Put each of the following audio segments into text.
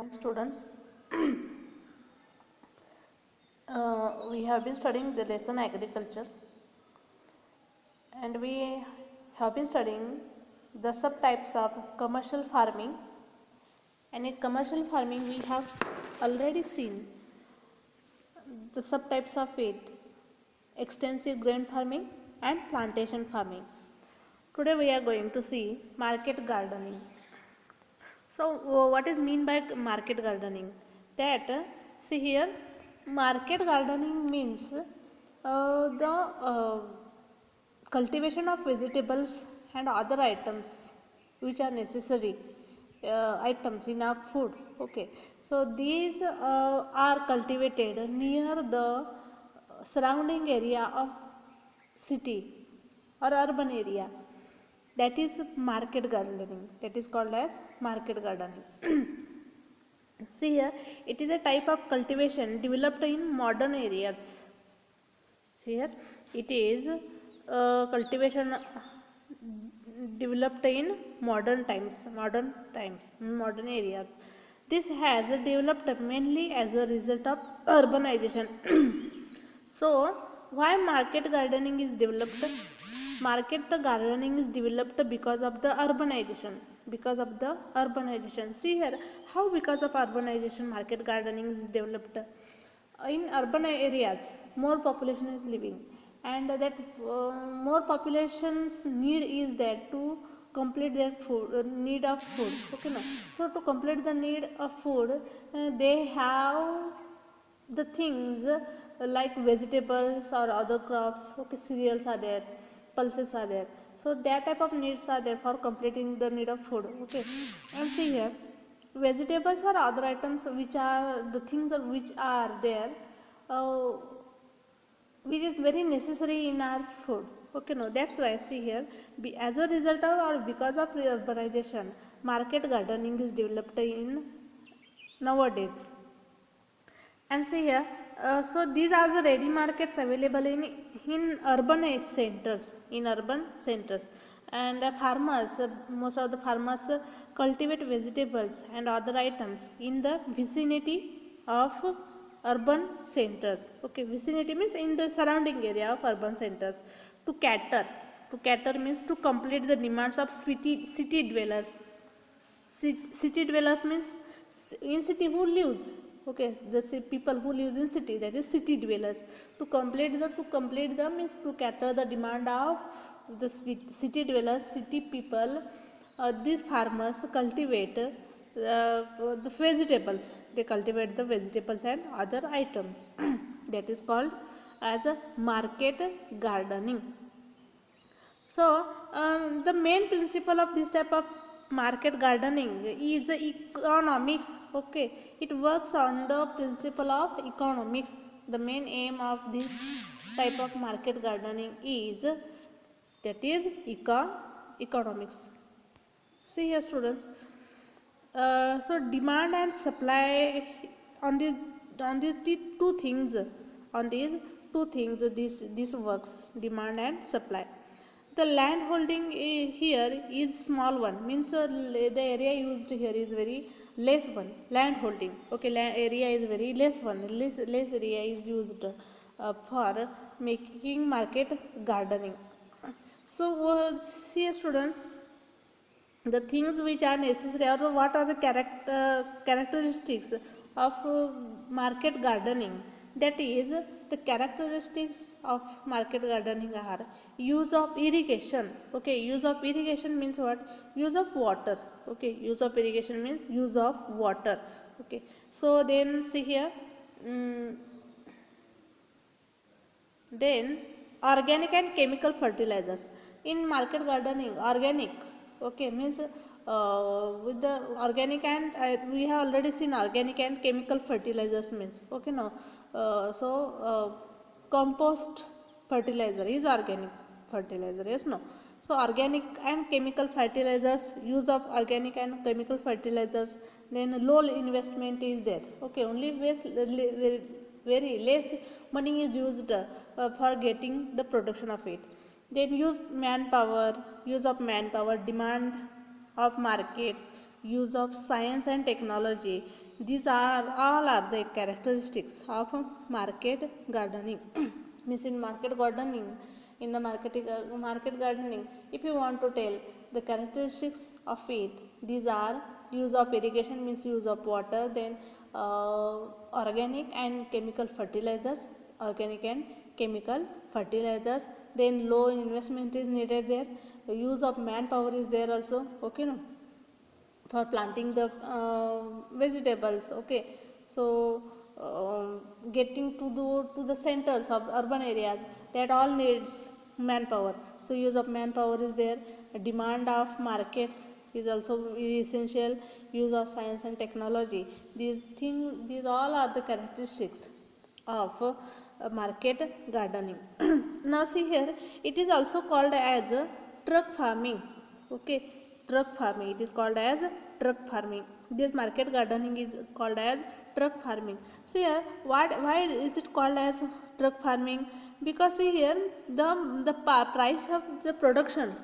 morning, students. We have been studying the lesson agriculture, and we have been studying the subtypes of commercial farming. And in commercial farming, we have already seen the subtypes of it: extensive grain farming and plantation farming. Today, we are going to see market gardening. So, what is mean by market gardening? That see here, market gardening means the cultivation of vegetables and other items which are necessary items in our food. Okay, so these are cultivated near the surrounding area of city or urban area, that is market gardening, that is called as market gardening. See here, it is a type of cultivation developed in modern areas. See here, it is cultivation developed in modern areas. This has developed mainly as a result of urbanization. So why market gardening is developed? Market gardening is developed because of the urbanization. See here, how because of urbanization market gardening is developed. In urban areas more population is living, and that more population's need is there to complete their food need of food. Okay, no, so to complete the need of food, they have the things like vegetables or other crops. Okay, cereals are there, pulses are there, so that type of needs are there for completing the need of food. Okay, and see here, vegetables or other items which are the things which are there, uh, which is very necessary in our food. Okay, no, that's why see here, as a result of or because of urbanization, market gardening is developed in nowadays. And see here, so these are the ready markets available in urban centers. And farmers, most of the farmers cultivate vegetables and other items in the vicinity of urban centers. Okay, vicinity means in the surrounding area of urban centers, to cater means to complete the demands of city dwellers. City dwellers means in city who lives. Okay, the people who lives in city, that is city dwellers. To complete the means to cater the demand of the city dwellers, city people. These farmers cultivate the vegetables. They cultivate the vegetables and other items. That is called as a market gardening. So the main principle of this type of market gardening is the economics. Okay, it works on the principle of economics. The main aim of this type of market gardening is, that is economics. See here, students, so demand and supply, on these two things, this works, demand and supply. The land holding here is small one, means the area used here is very less one. Land holding, okay, land area is very less one, less area is used for making market gardening. So see students, the things which are necessary, or what are the characteristics of market gardening. That is, the characteristics of market gardening are use of irrigation. Okay, use of irrigation means what? Use of water. Okay, use of irrigation means use of water. Okay, so then see here, then organic and chemical fertilizers. In market gardening, organic, okay, means with the organic, and we have already seen organic and chemical fertilizers means. Okay, no, so compost fertilizer is organic fertilizer, yes, no. So organic and chemical fertilizers, use of organic and chemical fertilizers, then low investment is there. Okay, only very less money is used for getting the production of it. Then use of manpower, demand of markets, use of science and technology, These are all are the characteristics of market gardening. Means in market gardening, in the market gardening, if you want to tell the characteristics of it, these are use of irrigation, means use of water, then organic and chemical fertilizers, organic and chemical fertilizers, then low investment is needed there, the use of manpower is there also, okay, no, for planting the vegetables, okay. So getting to the centers of urban areas, that all needs manpower, so use of manpower is there. Demand of markets is also essential, use of science and technology, these all are the characteristics of market gardening. Now see here, it is also called as truck farming, okay, truck farming, it is called as truck farming. This market gardening is called as truck farming. See here, why is it called as truck farming? Because see here, the price of the production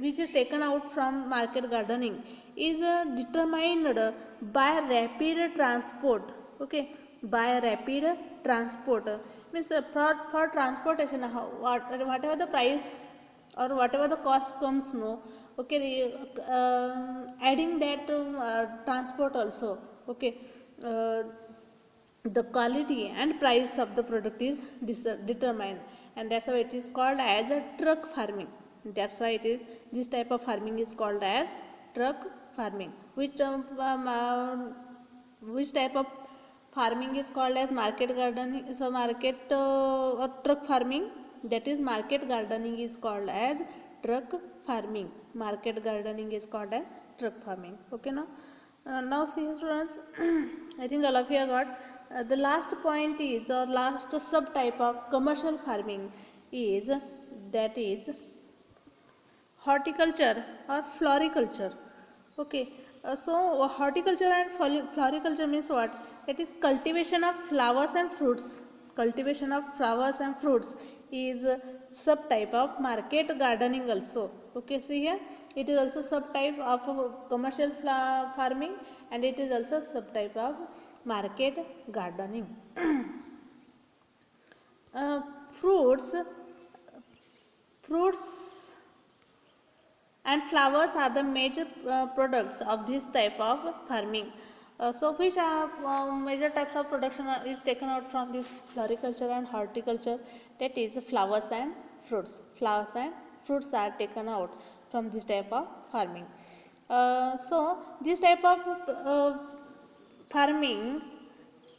which is taken out from market gardening is determined by rapid transport, okay, by rapid transport. Means for transportation, whatever the price or whatever the cost comes, no, okay, adding that transport also, okay, uh, the quality and price of the product is determined, and that's why it is called as a truck farming. That's why it is, this type of farming is called as truck farming. Which type of farming is called as market gardening, so market or truck farming, that is market gardening is called as truck farming. Market gardening is called as truck farming, okay. Now see students, I think all of you have got the last point is, or last subtype of commercial farming is, that is horticulture or floriculture, okay. So horticulture and floriculture means what? It is cultivation of flowers and fruits. Cultivation of flowers and fruits is a subtype of market gardening also, okay. See here, it is also subtype of commercial farming, and it is also subtype of market gardening. uh, fruits fruits and flowers are the major products of this type of farming. So which are major types of production is taken out from this floriculture and horticulture? That is flowers and fruits. Flowers and fruits are taken out from this type of farming. So this type of farming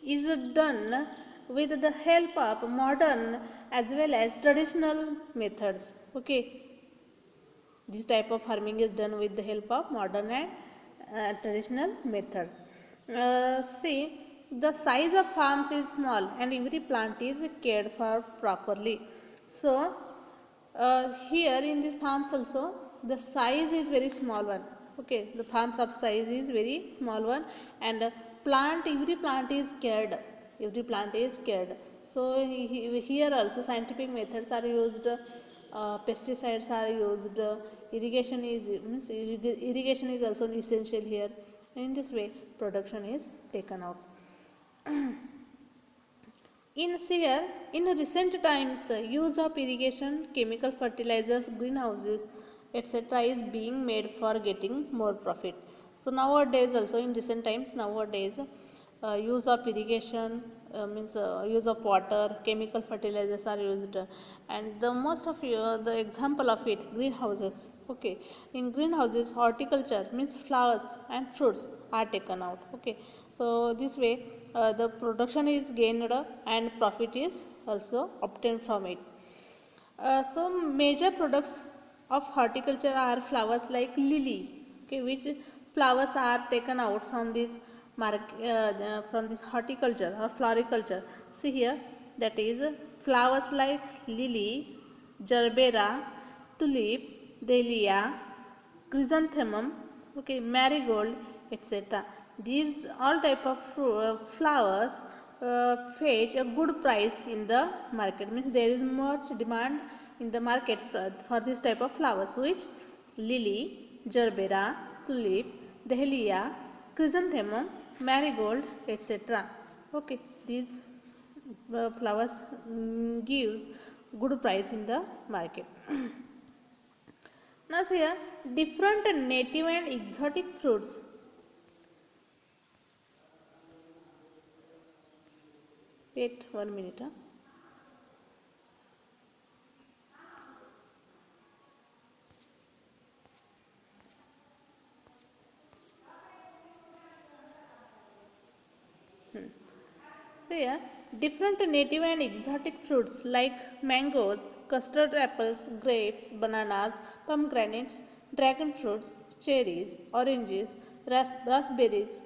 is done with the help of modern as well as traditional methods, okay. This type of farming is done with the help of modern and traditional methods. See, the size of farms is small and every plant is cared for properly. So, here in these farms also, the size is very small one. Okay, the farms of size is very small one, and every plant is cared. Every plant is cared. So here also scientific methods are used, pesticides are used, irrigation is means irrigation is also essential here. In this way, production is taken out. In here, in recent times, use of irrigation, chemical fertilizers, greenhouses, etc. is being made for getting more profit. So nowadays also, in recent times, nowadays use of irrigation, means use of water, chemical fertilizers are used, and the most of the example of it, greenhouses, okay. In greenhouses, horticulture means flowers and fruits are taken out, okay. So this way the production is gained and profit is also obtained from it. So major products of horticulture are flowers like lily, okay, which flowers are taken out from this from this horticulture or floriculture. See here, that is flowers like lily, gerbera, tulip, dahlia, chrysanthemum, okay, marigold, etc. These all type of flowers fetch a good price in the market. Means there is much demand in the market for this type of flowers, which lily, gerbera, tulip, dahlia, chrysanthemum, marigold, etc. Okay, these flowers give good price in the market. Now see here, different native and exotic fruits. Wait 1 minute. So here, different native and exotic fruits like mangoes, custard apples, grapes, bananas, pomegranates, dragon fruits, cherries, oranges, raspberries,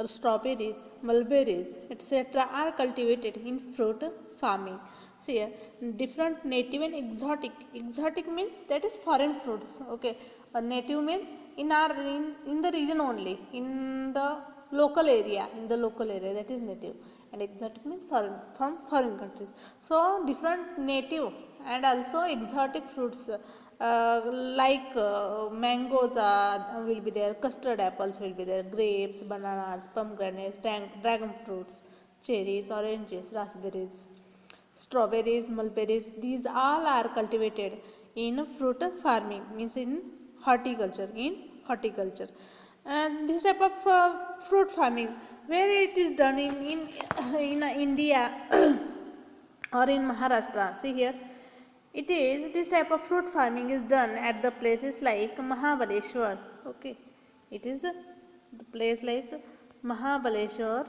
strawberries, mulberries, etc. are cultivated in fruit farming. See here, different native and exotic. Exotic means that is foreign fruits. Okay, native means in the region only, in the local area that is native, and exotic means foreign, from foreign countries. So different native and also exotic fruits like mangoes will be there, custard apples will be there, grapes, bananas, pomegranates, dragon fruits, cherries, oranges, raspberries, strawberries, mulberries, these all are cultivated in fruit farming, means in horticulture. And this type of fruit farming, where it is done in India or in Maharashtra. See here, it is this type of fruit farming is done at the places like Mahabaleshwar. Okay, it is the place like Mahabaleshwar,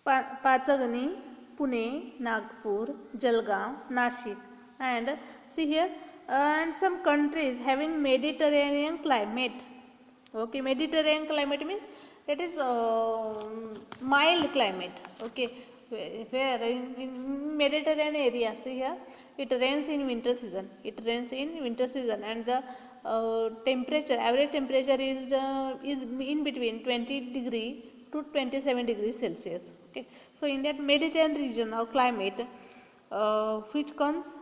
Pachagani, Pune, Nagpur, Jalgaon, Nashik, and see here, and some countries having Mediterranean climate. Okay, Mediterranean climate means that is mild climate. Okay, where in Mediterranean area, see here, it rains in winter season. It rains in winter season, and the temperature, average temperature is in between 20 degree to 27 degrees Celsius. Okay, so in that Mediterranean region or climate, which comes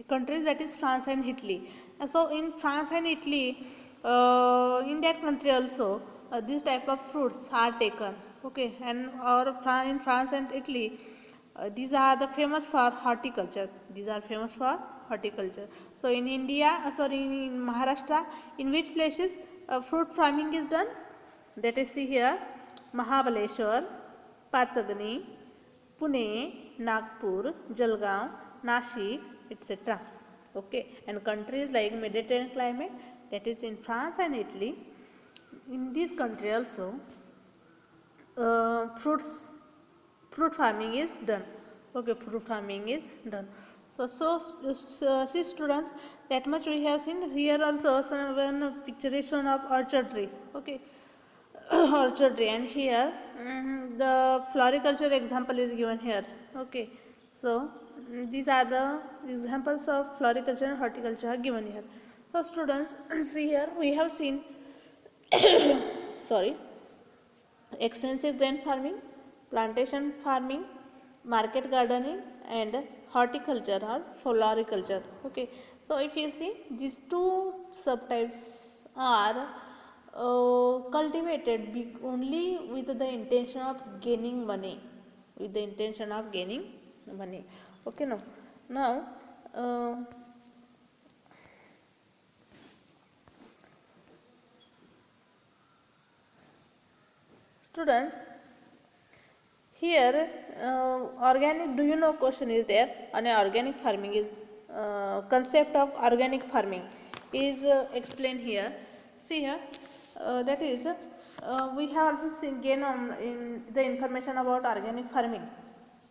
countries, that is France and Italy. So in France and Italy, in that country also this type of fruits are taken. Okay, and or in France and Italy, these are the famous for horticulture. These are famous for horticulture. So in India, sorry, in Maharashtra, in which places fruit farming is done? That is, see here, Mahabaleshwar, Pachagani, Pune, Nagpur, Jalgaon, Nashik, etc. Okay, and countries like Mediterranean climate, that is in France and Italy. In this country also, fruits fruit farming is done. Okay, fruit farming is done. See students, that much we have seen. Here also one picture is shown of orchard tree. Okay, orchard tree, and here the floriculture example is given here. Okay, so these are the examples of floriculture and horticulture are given here. So students, see here we have seen sorry, extensive grain farming, plantation farming, market gardening, and horticulture or floriculture. Okay, so if you see, these two subtypes are cultivated only with the intention of gaining money, with the intention of gaining money. Okay, now uh, students, here, organic, do you know question is there on organic farming is concept of organic farming is explained here. See here, that is we have also seen gain on in the information about organic farming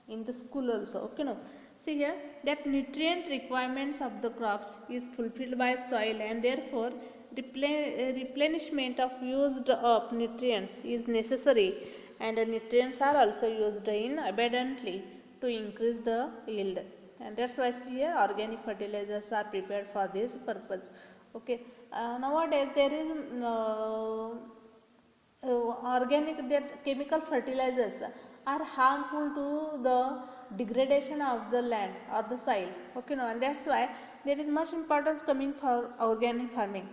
in the school also. Okay, no. See here, that nutrient requirements of the crops is fulfilled by soil, and therefore replenishment of used up nutrients is necessary, and the nutrients are also used in abundantly to increase the yield, and that's why here organic fertilizers are prepared for this purpose. Okay, nowadays there is organic, that chemical fertilizers are harmful to the degradation of the land or the soil. Okay, no, and that's why there is much importance coming for organic farming.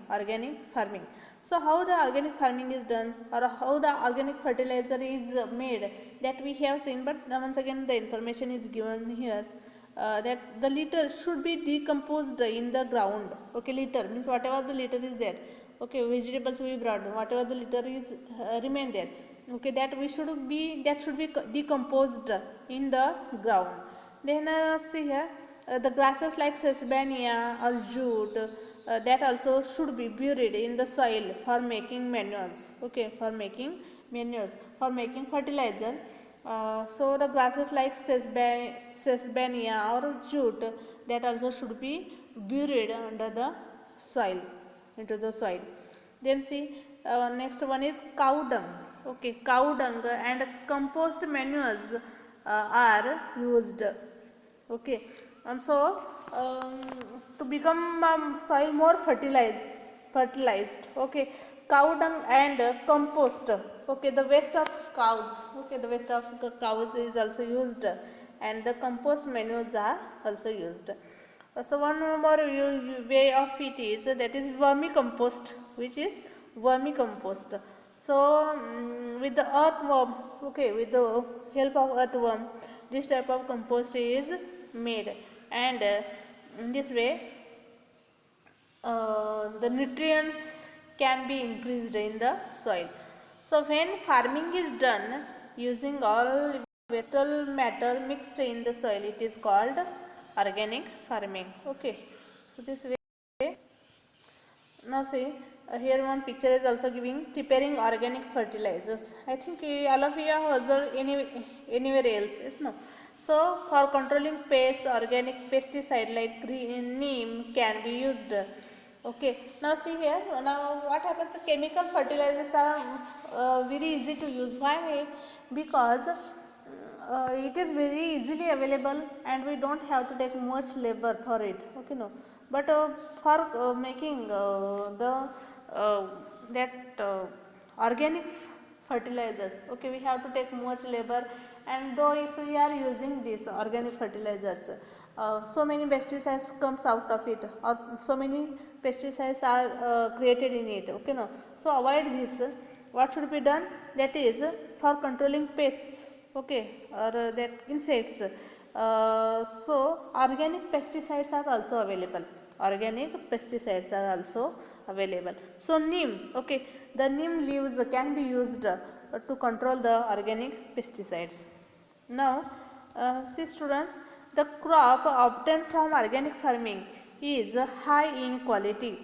So how the organic farming is done, or how the organic fertilizer is made, that we have seen, but once again the information is given here, that the litter should be decomposed in the ground. Okay, litter means whatever the litter is there, okay, vegetables we brought, whatever the litter is remain there, okay, that should be decomposed in the ground. Then see here, the grasses like sesbania or jute, that also should be buried in the soil for making manures. Okay, for making manures, for making fertilizer. So the grasses like sesbania or jute, that also should be buried under the soil, into the soil. Then see, next one is cow dung. Okay, cow dung and compost manures are used. Okay, and so to become soil more fertilized. Okay, cow dung and compost. Okay, the waste of cows. Okay, the waste of cows is also used, and the compost manures are also used. So one more way of it is, that is vermicompost, which is vermicompost. So with the earthworm, okay, with the help of earthworm, this type of compost is made, and in this way the nutrients can be increased in the soil. So when farming is done using all vegetal matter mixed in the soil, it is called organic farming. Okay, so this way. Now see, here one picture is also giving preparing organic fertilizers. I think all of you have observed anywhere else, yes, no? So for controlling pests, organic pesticide like neem can be used. Okay, now see here, now what happens, chemical fertilizers are very easy to use. Why? Because it is very easily available, and we don't have to take much labor for it. Okay, no, but for making the that organic fertilizers, okay, we have to take much labor. And though if we are using these organic fertilizers, so many pesticides comes out of it, or so many pesticides are created in it. Okay, no, so avoid this. What should be done, that is for controlling pests, okay, or that insects. So organic pesticides are also available. So neem, okay, the neem leaves can be used to control the organic pesticides. Now see students, the crop obtained from organic farming is high in quality.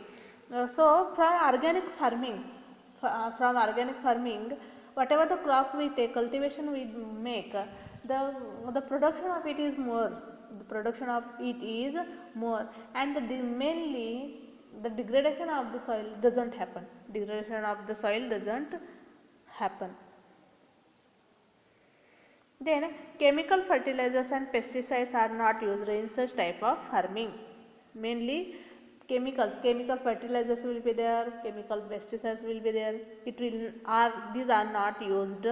So from organic farming, whatever the crop we take, cultivation we make, the production of it is more. And mainly the degradation of the soil doesn't happen. Then chemical fertilizers and pesticides are not used in such type of farming. Mainly chemical fertilizers will be there, chemical pesticides will be there. These are not used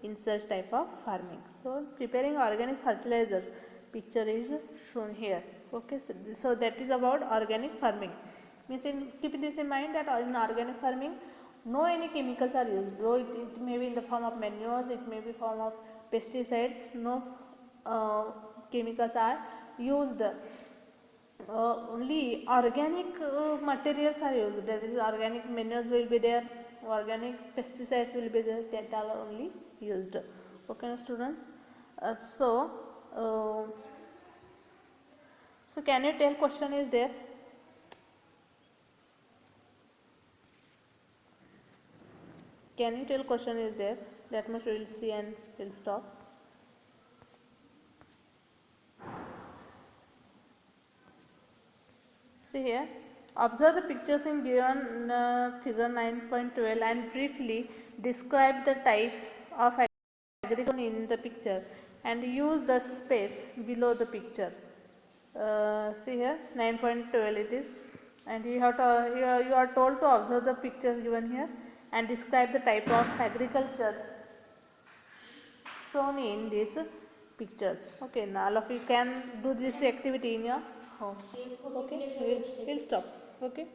in such type of farming. So preparing organic fertilizers, picture is shown here. Okay, so that is about organic farming. Keep this in mind, that in organic farming no any chemicals are used, though it may be in the form of manures, it may be form of pesticides. No chemicals are used. Only organic materials are used, that is organic manures will be there, organic pesticides will be there, that are only used. Okay, students. Uh, so can you tell, question is there? Can you tell, question is there? That much we will see and we'll stop. See here, observe the pictures in given figure 9.12 and briefly describe the type of agriculture in the picture and use the space below the picture. See here, 9.12 it is, and you are told to observe the pictures given here and describe the type of agriculture shown in these pictures. Okay, now all of you can do this activity in your home. Okay, we'll stop. Okay.